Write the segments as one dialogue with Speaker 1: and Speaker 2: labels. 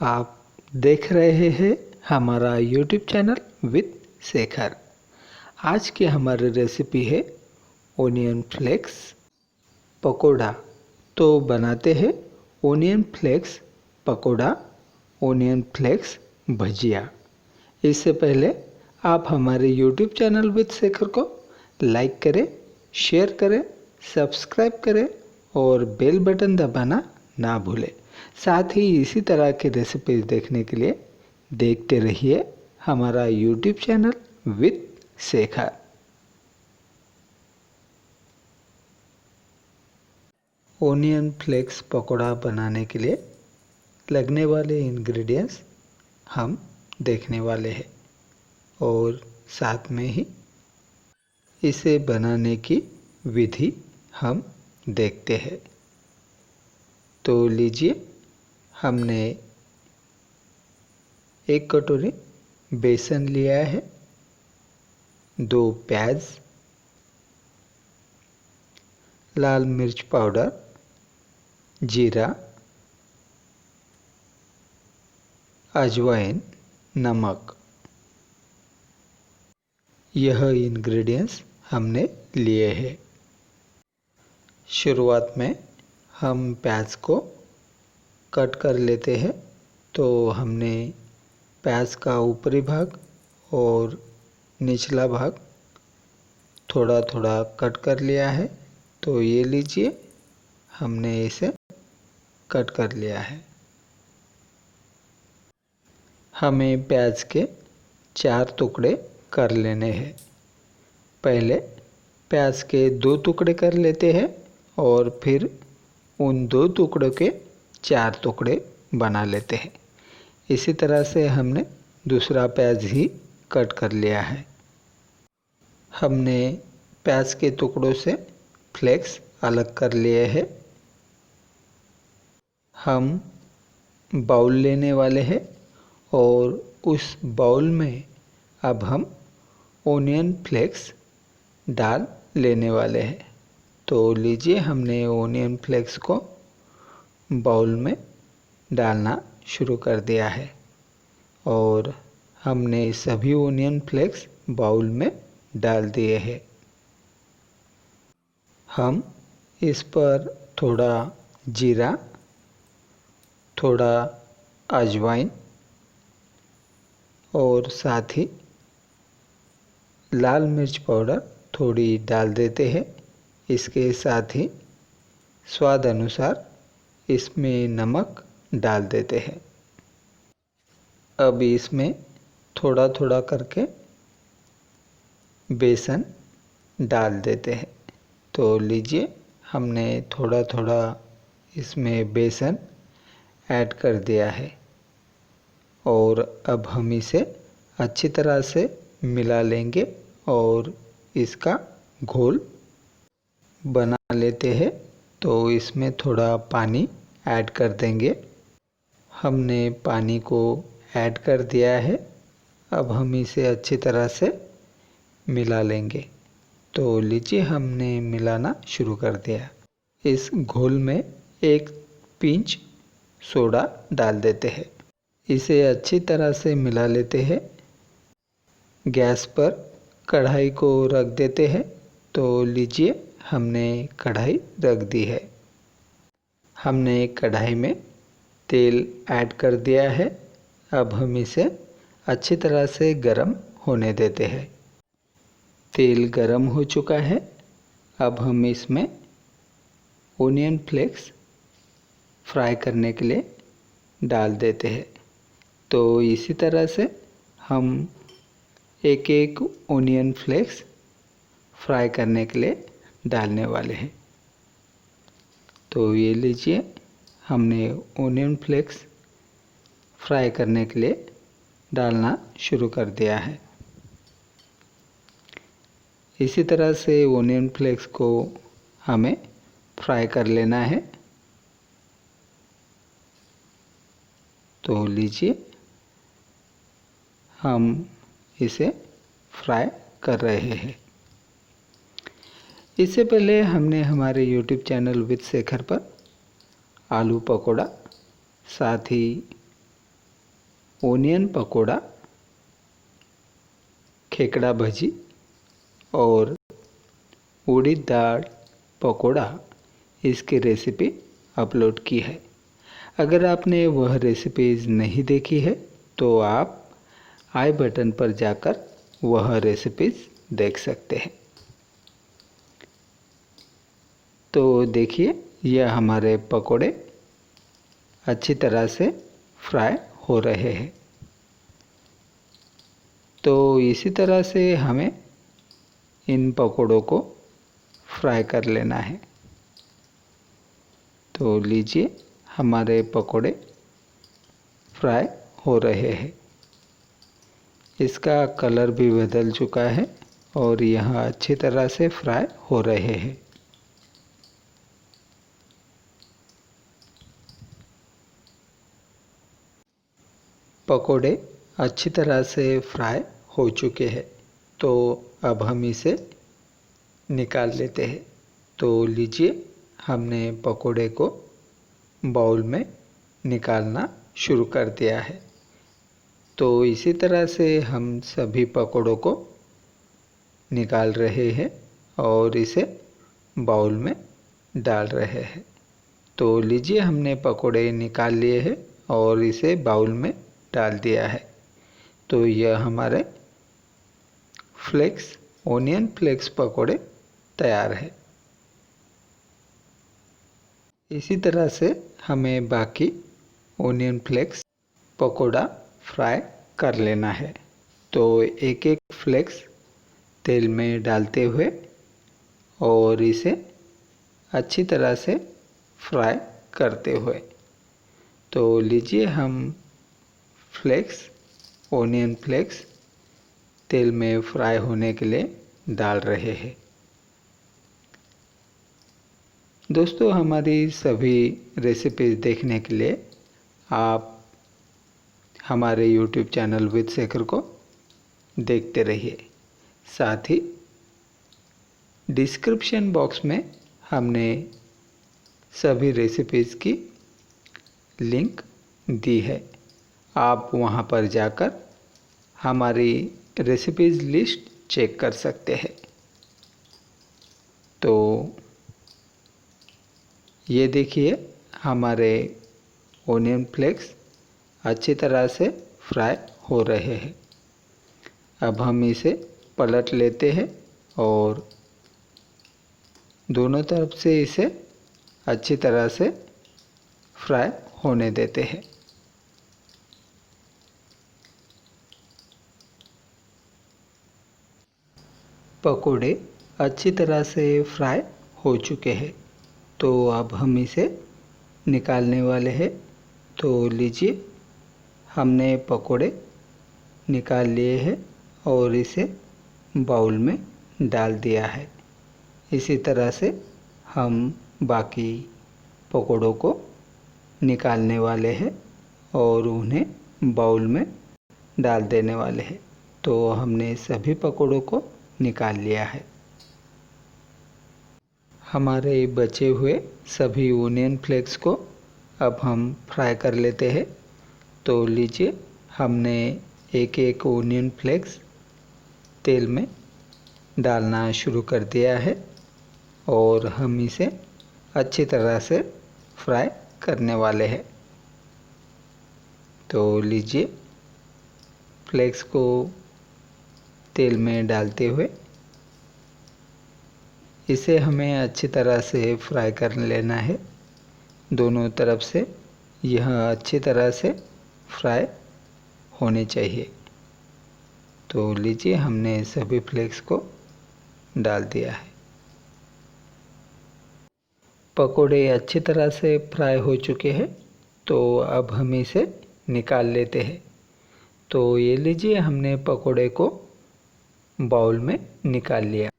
Speaker 1: आप देख रहे हैं हमारा YouTube चैनल विद शेखर। आज की हमारी रेसिपी है ओनियन फ्लेक्स पकोड़ा। तो बनाते हैं onion flakes pakora, onion flakes bhajia. इससे पहले आप हमारे YouTube चैनल विद शेखर को लाइक करें, शेयर करें, सब्सक्राइब करें और बेल बटन दबाना ना भूलें। साथ ही इसी तरह की रेसिपीज देखने के लिए देखते रहिए हमारा YouTube channel with Shekhar. Onion flakes pakora बनाने के लिए लगने वाले इंग्रेडिएंट्स हम देखने वाले हैं और साथ में ही इसे बनाने की विधि हम देखते हैं। तो लीजिए, हमने 1 कटोरी बेसन लिया है, 2 प्याज, लाल मिर्च पाउडर, जीरा, अजवाइन, नमक। यह इंग्रेडिएंट्स हमने लिए हैं। शुरुआत में हम प्याज को कट कर लेते हैं। तो हमने प्याज का ऊपरी भाग और निचला भाग थोड़ा थोड़ा कट कर लिया है। तो ये लीजिए, हमने इसे कट कर लिया है। हमें प्याज के 4 टुकड़े कर लेने हैं। पहले प्याज के 2 टुकड़े कर लेते हैं और फिर उन 2 टुकड़ों के 4 टुकड़े बना लेते हैं। इसी तरह से हमने दूसरा प्याज ही कट कर लिया है। हमने प्याज के टुकड़ों से फ्लेक्स अलग कर लिए हैं। हम बाउल लेने वाले हैं और उस बाउल में अब हम ओनियन फ्लेक्स डाल लेने वाले हैं। तो लीजिए, हमने ओनियन फ्लेक्स को बाउल में डालना शुरू कर दिया है और हमने सभी ओनियन फ्लेक्स बाउल में डाल दिए हैं। हम इस पर थोड़ा जीरा, थोड़ा अजवाइन और साथ ही लाल मिर्च पाउडर थोड़ी डाल देते हैं। इसके साथ ही स्वाद अनुसार इसमें नमक डाल देते हैं। अब इसमें थोड़ा थोड़ा करके बेसन डाल देते हैं। तो लीजिए, हमने थोड़ा थोड़ा इसमें बेसन ऐड कर दिया है और अब हम इसे अच्छी तरह से मिला लेंगे और इसका घोल बना लेते हैं। तो इसमें थोड़ा पानी ऐड कर देंगे। हमने पानी को ऐड कर दिया है। अब हम इसे अच्छी तरह से मिला लेंगे। तो लीजिए, हमने मिलाना शुरू कर दिया। इस घोल में 1 पिंच सोडा डाल देते हैं। इसे अच्छी तरह से मिला लेते हैं। गैस पर कढ़ाई को रख देते हैं। तो लीजिए, हमने कढ़ाई रख दी है। हमने कढ़ाई में तेल ऐड कर दिया है। अब हम इसे अच्छी तरह से गरम होने देते हैं। तेल गरम हो चुका है। अब हम इसमें ओनियन फ्लेक्स फ्राई करने के लिए डाल देते हैं। तो इसी तरह से हम एक एक ओनियन फ्लेक्स फ्राई करने के लिए डालने वाले हैं। तो ये लीजिए, हमने ओनियन फ्लेक्स फ्राई करने के लिए डालना शुरू कर दिया है। इसी तरह से ओनियन फ्लेक्स को हमें फ्राई कर लेना है। तो लीजिए, हम इसे फ्राई कर रहे हैं। इससे पहले हमने हमारे YouTube चैनल विद शेखर पर आलू पकोड़ा, साथ ही ओनियन पकोड़ा, खेकड़ा भजी और उड़द दाल पकोड़ा इसकी रेसिपी अपलोड की है। अगर आपने वह रेसिपीज़ नहीं देखी है तो आप आई बटन पर जाकर वह रेसिपीज़ देख सकते हैं। तो देखिए, यह हमारे पकोड़े अच्छी तरह से फ्राई हो रहे हैं। तो इसी तरह से हमें इन पकोड़ों को फ्राई कर लेना है। तो लीजिए, हमारे पकोड़े फ्राई हो रहे हैं। इसका कलर भी बदल चुका है और यह अच्छी तरह से फ्राई हो रहे हैं। पकोड़े अच्छी तरह से फ्राई हो चुके हैं। तो अब हम इसे निकाल लेते हैं। तो लीजिए, हमने पकोड़े को बाउल में निकालना शुरू कर दिया है। तो इसी तरह से हम सभी पकोड़ों को निकाल रहे हैं और इसे बाउल में डाल रहे हैं। तो लीजिए, हमने पकोड़े निकाल लिए हैं और इसे बाउल में डाल दिया है। तो यह हमारे फ्लेक्स ओनियन फ्लेक्स पकोड़े तैयार है। इसी तरह से हमें बाकी ओनियन फ्लेक्स पकोड़ा फ्राई कर लेना है। तो एक एक फ्लेक्स तेल में डालते हुए और इसे अच्छी तरह से फ्राई करते हुए। तो लीजिए, हम ओनियन फ्लेक्स तेल में फ्राई होने के लिए डाल रहे हैं। दोस्तों, हमारी सभी रेसिपीज़ देखने के लिए आप हमारे YouTube चैनल विद शेखर को देखते रहिए। साथ ही डिस्क्रिप्शन बॉक्स में हमने सभी रेसिपीज़ की लिंक दी है। आप वहां पर जाकर हमारी रेसिपीज़ लिस्ट चेक कर सकते हैं। तो ये देखिए, हमारे ओनियन फ्लेक्स अच्छी तरह से फ्राई हो रहे हैं। अब हम इसे पलट लेते हैं और दोनों तरफ से इसे अच्छी तरह से फ्राई होने देते हैं। पकोड़े अच्छी तरह से फ्राई हो चुके हैं। तो अब हम इसे निकालने वाले हैं। तो लीजिए, हमने पकोड़े निकाल लिए हैं और इसे बाउल में डाल दिया है। इसी तरह से हम बाकी पकोड़ों को निकालने वाले हैं और उन्हें बाउल में डाल देने वाले हैं। तो हमने सभी पकोड़ों को निकाल लिया है। हमारे बचे हुए सभी ओनियन फ्लेक्स को अब हम फ्राई कर लेते हैं। तो लीजिए, हमने एक एक ओनियन फ्लेक्स तेल में डालना शुरू कर दिया है और हम इसे अच्छी तरह से फ्राई करने वाले हैं। तो लीजिए, फ्लेक्स को तेल में डालते हुए इसे हमें अच्छी तरह से फ्राई कर लेना है। दोनों तरफ से यह अच्छी तरह से फ्राई होने चाहिए। तो लीजिए, हमने सभी फ्लेक्स को डाल दिया है। पकोड़े अच्छी तरह से फ्राई हो चुके हैं। तो अब हम इसे निकाल लेते हैं। तो ये लीजिए, हमने पकोड़े को बाउल में निकाल लिया।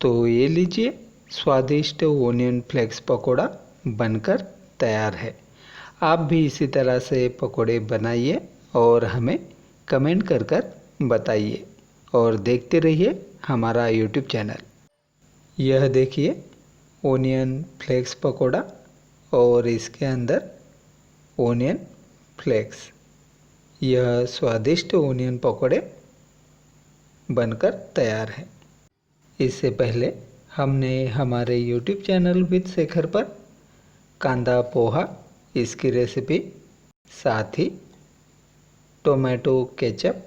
Speaker 1: तो ये लीजिए, स्वादिष्ट ओनियन फ्लेक्स पकोड़ा बनकर तैयार है। आप भी इसी तरह से पकोड़े बनाइए और हमें कमेंट कर बताइए और देखते रहिए हमारा YouTube चैनल। यह देखिए, ओनियन फ्लेक्स पकोड़ा और इसके अंदर ओनियन फ्लेक्स। यह स्वादिष्ट ओनियन पकोड़े बनकर तैयार है। इससे पहले हमने हमारे YouTube चैनल विद शेखर पर कांदा पोहा इसकी रेसिपी, साथ ही टोमेटो केचप,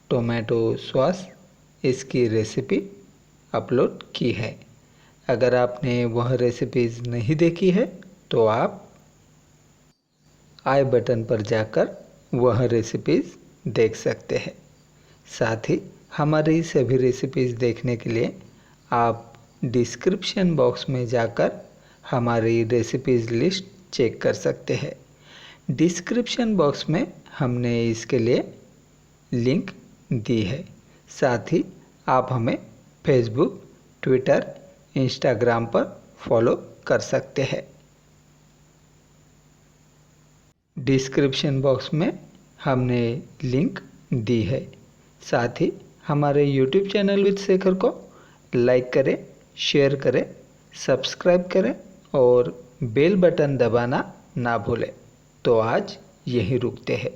Speaker 1: टोमेटो सॉस इसकी रेसिपी अपलोड की है। अगर आपने वह रेसिपीज़ नहीं देखी है तो आप आई बटन पर जाकर वह रेसिपीज़ देख सकते हैं। साथ ही हमारी सभी रेसिपीज़ देखने के लिए आप डिस्क्रिप्शन बॉक्स में जाकर हमारी रेसिपीज़ लिस्ट चेक कर सकते हैं। डिस्क्रिप्शन बॉक्स में हमने इसके लिए लिंक दी है। साथ ही आप हमें फेसबुक, ट्विटर, इंस्टाग्राम पर फॉलो कर सकते हैं। डिस्क्रिप्शन बॉक्स में हमने लिंक दी है। साथ ही हमारे YouTube चैनल विद शेखर को लाइक करें, शेयर करें, सब्सक्राइब करें और बेल बटन दबाना ना भूलें। तो आज यहीं रुकते हैं।